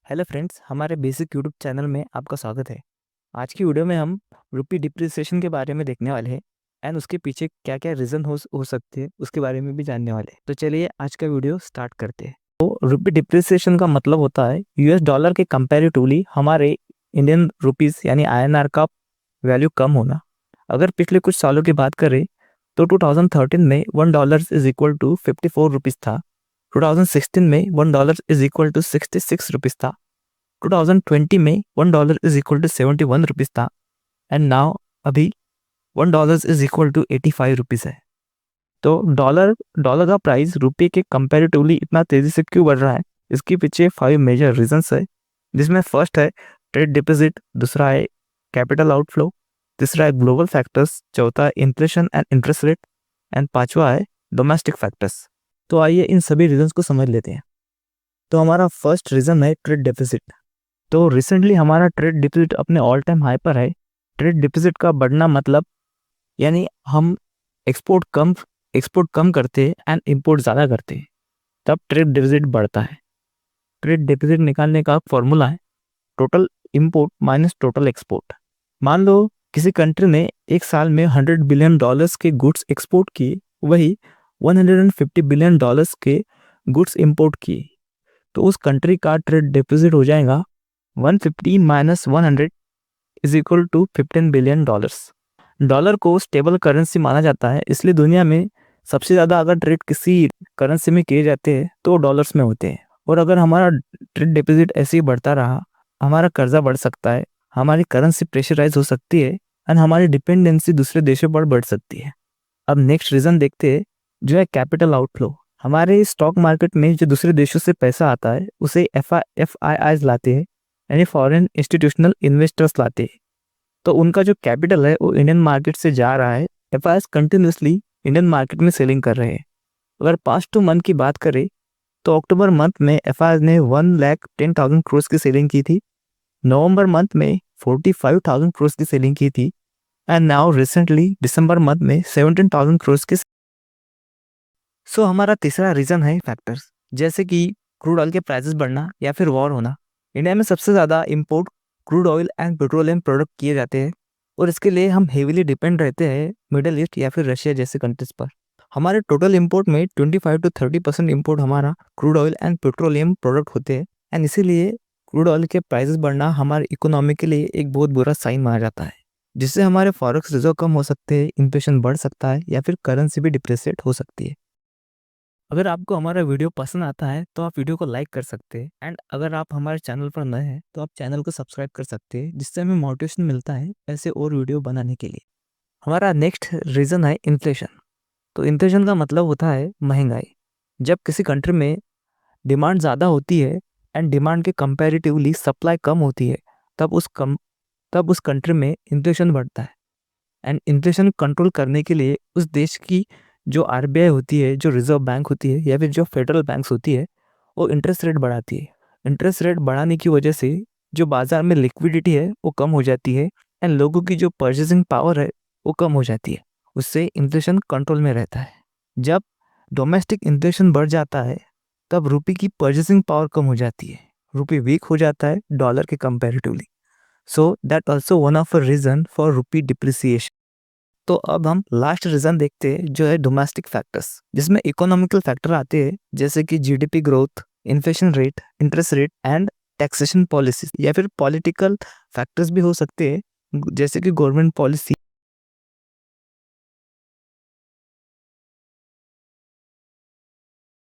Hello friends, हमारे basic YouTube channel में आपका स्वागत है। आज की वीडियो में हम रुपी डिप्रिसिएशन के बारे में देखने वाले हैं एंड उसके पीछे क्या क्या रीज़न हो सकते हैं उसके बारे में भी जानने वाले हैं। तो चलिए आज का वीडियो स्टार्ट करते हैं। तो रुपी डिप्रिसिएशन का मतलब होता है यूएस डॉलर के कंपैरेटिवली हमारे इंडियन रुपीज़ यानी आईएनआर का वैल्यू कम होना। अगर पिछले कुछ सालों की बात करें तो 2013 में $1 इज इक्वल टू 54 रुपीज़ था। 2016 में $1 इज इक्वल टू 66 रुपीज़ था। 2020 में $1 इज इक्वल टू 71 रुपीज़ था एंड नाउ अभी $1 इज इक्वल टू 85 रुपीज़ है। तो डॉलर डॉलर का प्राइस रुपये के कंपैरेटिवली इतना तेज़ी से क्यों बढ़ रहा है? इसके पीछे 5 मेजर रीजंस है, जिसमें फर्स्ट है ट्रेड डिपॉजिट, दूसरा है कैपिटल आउटफ्लो, तीसरा है ग्लोबल फैक्टर्स, चौथा है inflation and interest rate and पांचवा है डोमेस्टिक फैक्टर्स। तो आइए इन सभी रीजंस को समझ लेते हैं। तो हमारा फर्स्ट रीजन है ट्रेड डिपॉजिट। तो रिसेंटली हमारा ट्रेड डिपॉजिट अपने ऑल टाइम हाई पर है। ट्रेड डिपॉजिट का बढ़ना मतलब यानी हम एक्सपोर्ट कम करते हैं एंड इंपोर्ट ज़्यादा करते हैं, तब ट्रेड डिपॉजिट बढ़ता है। ट्रेड डिपॉजिट निकालने का फॉर्मूला है total import minus total export. मान लो किसी कंट्री ने एक साल में $100 बिलियन के गुड्स एक्सपोर्ट किए, वही $150 बिलियन के गुड्स इंपोर्ट किए, तो उस कंट्री का ट्रेड डिपॉजिट हो जाएगा 150 minus 100 is equal to $15 billion. Dollar को स्टेबल करेंसी माना जाता है, इसलिए दुनिया में सबसे ज़्यादा अगर ट्रेड किसी करेंसी में किए जाते हैं तो डॉलर्स में होते हैं। और अगर हमारा ट्रेड डिपॉजिट ऐसे ही बढ़ता रहा, हमारा कर्जा बढ़ सकता है, हमारी करेंसी प्रेशराइज हो सकती है एंड हमारी डिपेंडेंसी दूसरे देशों पर बढ़ सकती है। अब नेक्स्ट रीज़न देखते हैं, जो है कैपिटल आउटफ्लो। हमारे स्टॉक मार्केट में जो दूसरे देशों से पैसा आता है उसे FIIs लाते हैं, यानी फॉरेन इंस्टीट्यूशनल इन्वेस्टर्स लाते हैं। तो उनका जो कैपिटल है वो इंडियन मार्केट से जा रहा है। FIIs कंटिन्यूसली इंडियन मार्केट में सेलिंग कर रहे हैं। अगर पास्ट 2 मंथ की बात करें तो अक्टूबर मंथ में FIIs ने 1,10,000 करोड़ की सेलिंग की थी, नवंबर मंथ में 45,000 करोड़ की सेलिंग की थी and now recently December month में 17,000 करोड़ की। सो हमारा तीसरा रीज़न है फैक्टर्स, जैसे कि क्रूड ऑयल के प्राइसेस बढ़ना या फिर वॉर होना। इंडिया में सबसे ज़्यादा import crude oil and petroleum product किए जाते हैं और इसके लिए हम हेवीली डिपेंड रहते हैं मिडिल ईस्ट या फिर रशिया जैसे कंट्रीज पर। हमारे टोटल इंपोर्ट में 25 to 30% इंपोर्ट हमारा crude oil and petroleum product होते हैं एंड इसीलिए क्रूड ऑयल के प्राइसेस बढ़ना हमारे इकोनॉमी के लिए एक बहुत बुरा साइन माना जाता है, जिससे हमारे फॉरेक्स रिजर्व कम हो सकते हैं, इन्फ्लेशन बढ़ सकता है या फिर करेंसी भी डिप्रिसिएट हो सकती है। अगर आपको हमारा वीडियो पसंद आता है तो आप वीडियो को लाइक कर सकते हैं एंड अगर आप हमारे चैनल पर नए हैं तो आप चैनल को सब्सक्राइब कर सकते हैं, जिससे हमें मोटिवेशन मिलता है ऐसे और वीडियो बनाने के लिए। हमारा नेक्स्ट रीज़न है इन्फ्लेशन। तो इन्फ्लेशन का मतलब होता है महंगाई। जब किसी कंट्री में डिमांड ज़्यादा होती है एंड डिमांड के कंपैरेटिवली सप्लाई कम होती है, तब उस कंट्री में इन्फ्लेशन बढ़ता है एंड इन्फ्लेशन कंट्रोल करने के लिए उस देश की जो RBI होती है, जो रिजर्व बैंक होती है या फिर जो फेडरल बैंक्स होती है, वो इंटरेस्ट रेट बढ़ाती है। इंटरेस्ट रेट बढ़ाने की वजह से जो बाज़ार में लिक्विडिटी है वो कम हो जाती है एंड लोगों की जो परचेसिंग पावर है वो कम हो जाती है। उससे इन्फ्लेशन कंट्रोल में रहता है। जब डोमेस्टिक इन्फ्लेशन बढ़ जाता है तब रुपये की परचेसिंग पावर कम हो जाती है, रुपये वीक हो जाता है डॉलर के comparatively. So that also one of a reason for rupee depreciation. तो अब हम लास्ट रीज़न देखते हैं, जो है डोमेस्टिक फैक्टर्स, जिसमें इकोनॉमिकल फैक्टर आते हैं जैसे कि GDP growth, inflation rate, interest rate and taxation policy, या फिर पॉलिटिकल फैक्टर्स भी हो सकते हैं जैसे कि गवर्नमेंट पॉलिसी